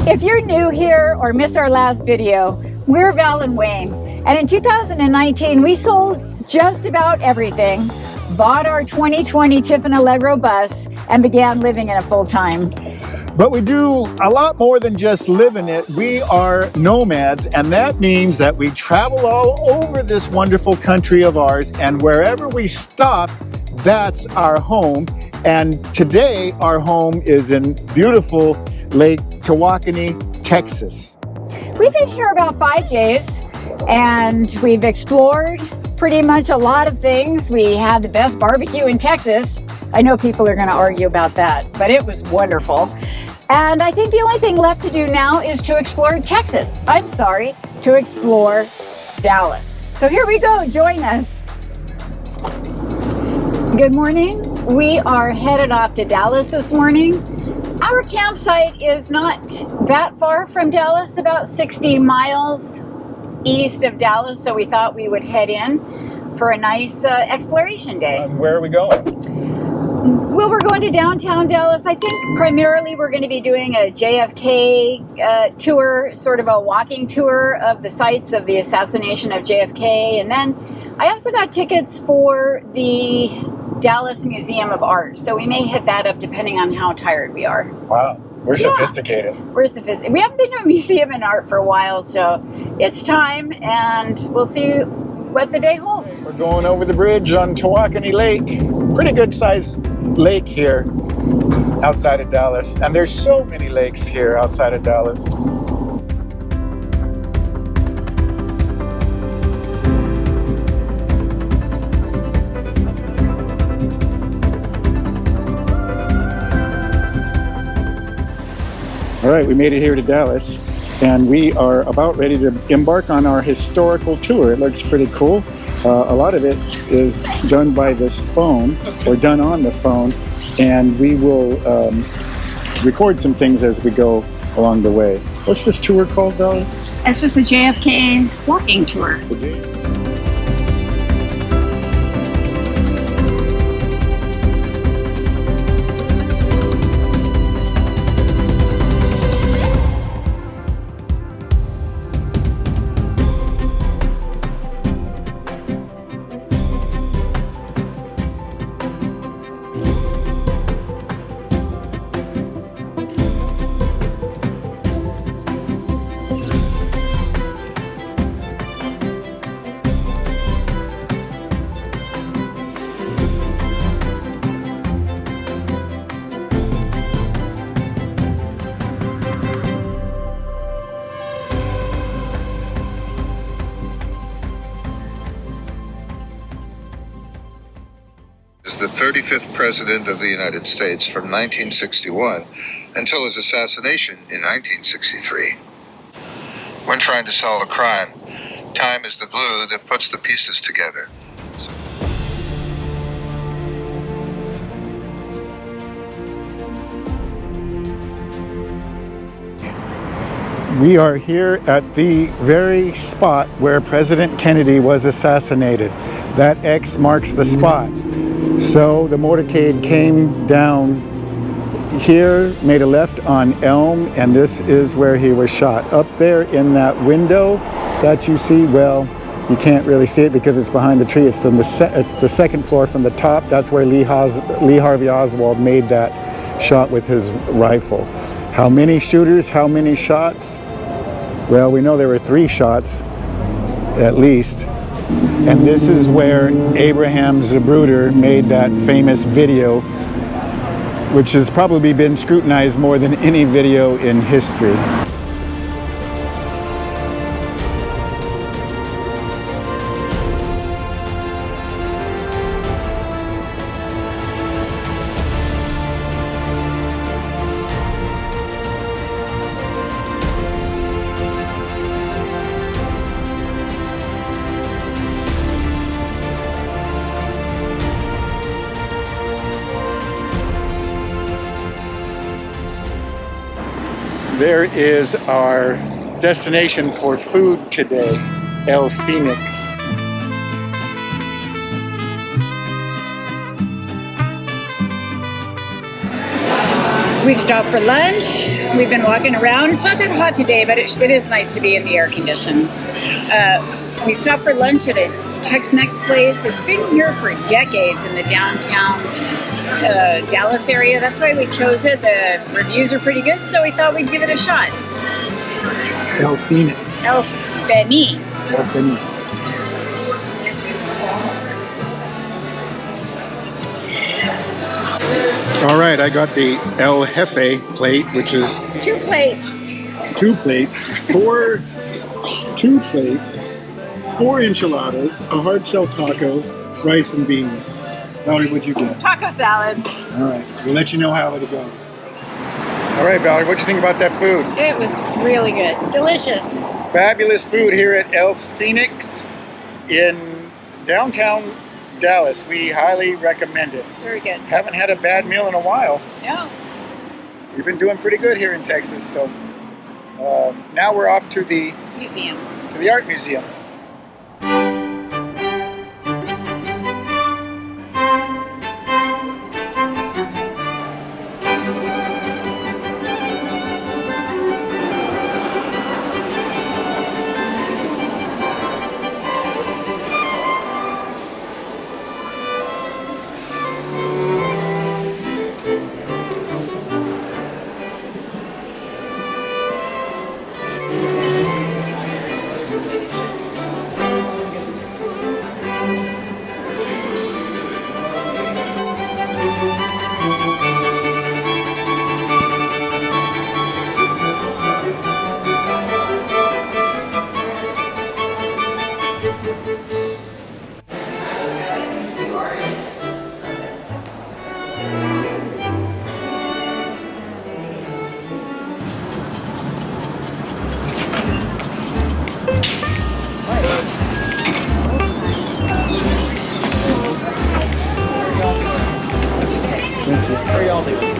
If you're new here or missed our last video, we're Val and Wayne. And in 2019, we sold just about everything, bought our 2020 Tiffin Allegro bus, and began living in it full time. But we do a lot more than just live in it. We are nomads, and that means that we travel all over this wonderful country of ours, and wherever we stop, that's our home. And today, our home is in beautiful Lake Tawakoni, Texas. We've been here about 5 days, and we've explored pretty much a lot of things. We had the best barbecue in Texas. I know people are going to argue about that, but it was wonderful. And I think the only thing left to do now is to explore Texas. I'm sorry, to explore Dallas. So here we go, join us. Good morning. We are headed off to Dallas this morning. Our campsite is not that far from Dallas, about 60 miles east of Dallas. So we thought we would head in for a nice exploration day. Where are we going? Well, we're going to downtown Dallas. I think primarily we're going to be doing a JFK tour, sort of a walking tour of the sites of the assassination of JFK. And then I also got tickets for the Dallas Museum of Art. So we may hit that up depending on how tired we are. Wow, we're sophisticated. We're sophisticated. We haven't been to a museum in art for a while, so it's time, and we'll see what the day holds. We're going over the bridge on Tawakoni Lake. Pretty good sized lake here outside of Dallas. And there's so many lakes here outside of Dallas. All right, we made it here to Dallas, and we are about ready to embark on our historical tour. It looks pretty cool. A lot of it is done by this phone, or done on the phone, and we will record some things as we go along the way. What's this tour called, Val? It's just the JFK walking tour. The 35th President of the United States from 1961 until his assassination in 1963. When trying to solve a crime, time is the glue that puts the pieces together. We are here at the very spot where President Kennedy was assassinated. That X marks the spot. So the motorcade came down here, made a left on Elm, and this is where he was shot. Up there in that window that you see, well, you can't really see it because it's behind the tree. It's from it's the second floor from the top. That's where Lee Harvey Oswald made that shot with his rifle. How many shooters, how many shots? Well, we know there were 3 shots, at least. And this is where Abraham Zapruder made that famous video, which has probably been scrutinized more than any video in history. There is our destination for food today, El Fenix. We've stopped for lunch. We've been walking around. It's not that hot today, but it is nice to be in the air condition. We stopped for lunch at a Tex-Mex place. It's been here for decades in the downtown Dallas area. That's why we chose it. The reviews are pretty good, so we thought we'd give it a shot. El Fenix. El Fenix. El Fenix. All right, I got the El Jefe plate, which is 2 plates. 2 plates, 4 2 plates, 4 enchiladas, a hard shell taco, rice and beans. Valerie, what'd you get? Taco salad. All right, we'll let you know how it goes. All right, Valerie, what'd you think about that food? It was really good. Delicious. Fabulous food here at El Fenix in downtown Dallas. We highly recommend it. Very good. Haven't had a bad meal in a while. Yeah. We've been doing pretty good here in Texas. So now we're off to the Museum. To the art museum. How are y'all doing?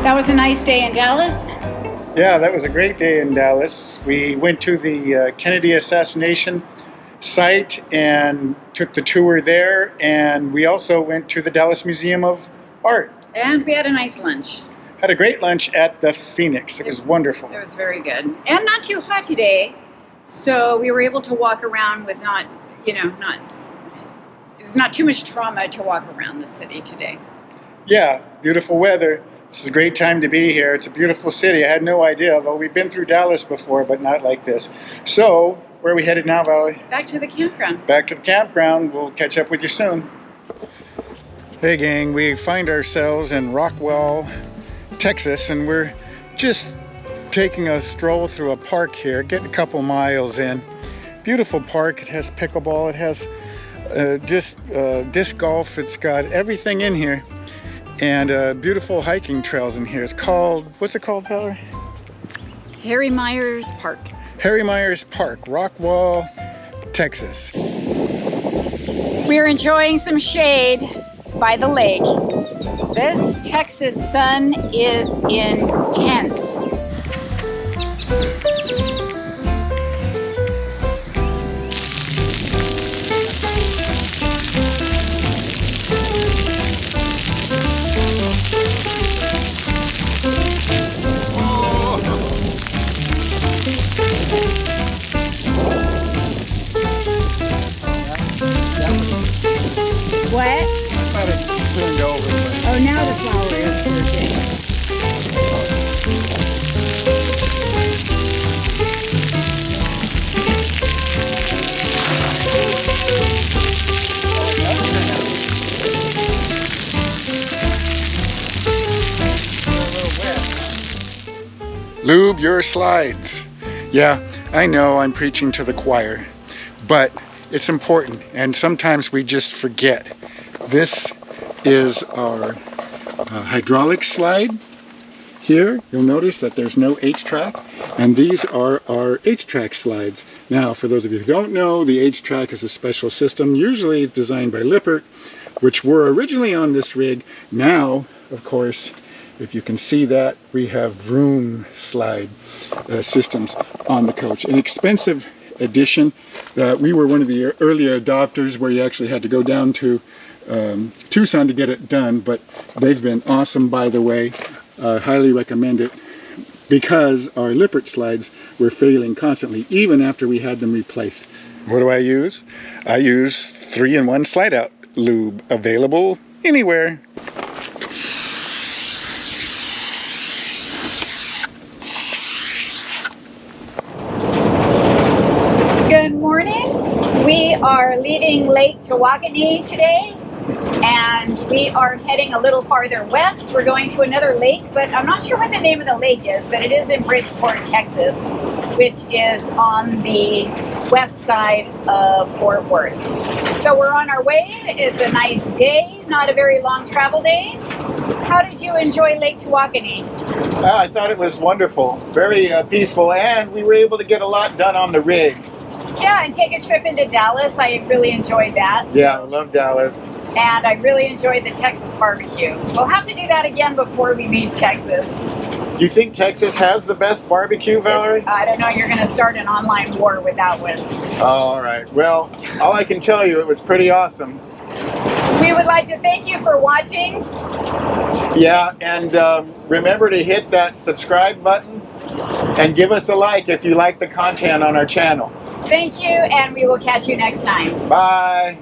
That was a nice day in Dallas. Yeah, that was a great day in Dallas. We went to the Kennedy assassination site and took the tour there, and we also went to the Dallas Museum of Art. And we had a nice lunch. Had a great lunch at the Phoenix. It was wonderful. It was very good. And not too hot today, so we were able to walk around with it was not too much trauma to walk around the city today. Yeah, beautiful weather. This is a great time to be here. It's a beautiful city. I had no idea, although we've been through Dallas before, but not like this. So, where are we headed now, Valerie? Back to the campground. Back to the campground. We'll catch up with you soon. Hey gang, we find ourselves in Rockwell, Texas, and we're just taking a stroll through a park here, getting a couple miles in. Beautiful park. It has pickleball. It has disc golf. It's got everything in here. And beautiful hiking trails in here. It's called, what's it called, Valerie? Harry Myers Park. Harry Myers Park, Rockwell, Texas. We're enjoying some shade by the lake. This Texas sun is intense. What? I thought it turned over. Oh, now the flower is working. Lube your slides. Yeah, I know I'm preaching to the choir, but it's important, and sometimes we just forget. This is our hydraulic slide. Here, you'll notice that there's no H-track, and these are our H-track slides. Now, for those of you who don't know, the H-track is a special system, usually designed by Lippert, which were originally on this rig. Now, of course, if you can see that, we have vroom slide systems on the coach. An expensive addition. We were one of the early adopters where you actually had to go down to Tucson to get it done, but they've been awesome, by the way. Highly recommend it, because our Lippert slides were failing constantly, even after we had them replaced. What do I use? I use 3-in-1 slide out lube, available anywhere. Good morning. We are leaving Lake Tawakoni today, and we are heading a little farther west. We're going to another lake, but I'm not sure what the name of the lake is, but it is in Bridgeport, Texas, which is on the west side of Fort Worth. So we're on our way. It's a nice day, not a very long travel day. How did you enjoy Lake Tawakoni? I thought it was wonderful, very peaceful, and we were able to get a lot done on the rig. Yeah, and take a trip into Dallas. I really enjoyed that. Yeah, I love Dallas. And I really enjoyed the Texas barbecue. We'll have to do that again before we leave Texas. Do you think Texas has the best barbecue, Valerie? I don't know. You're going to start an online war with that one. All right. Well, all I can tell you, it was pretty awesome. We would like to thank you for watching. Yeah, and remember to hit that subscribe button and give us a like if you like the content on our channel. Thank you, and we will catch you next time. Bye.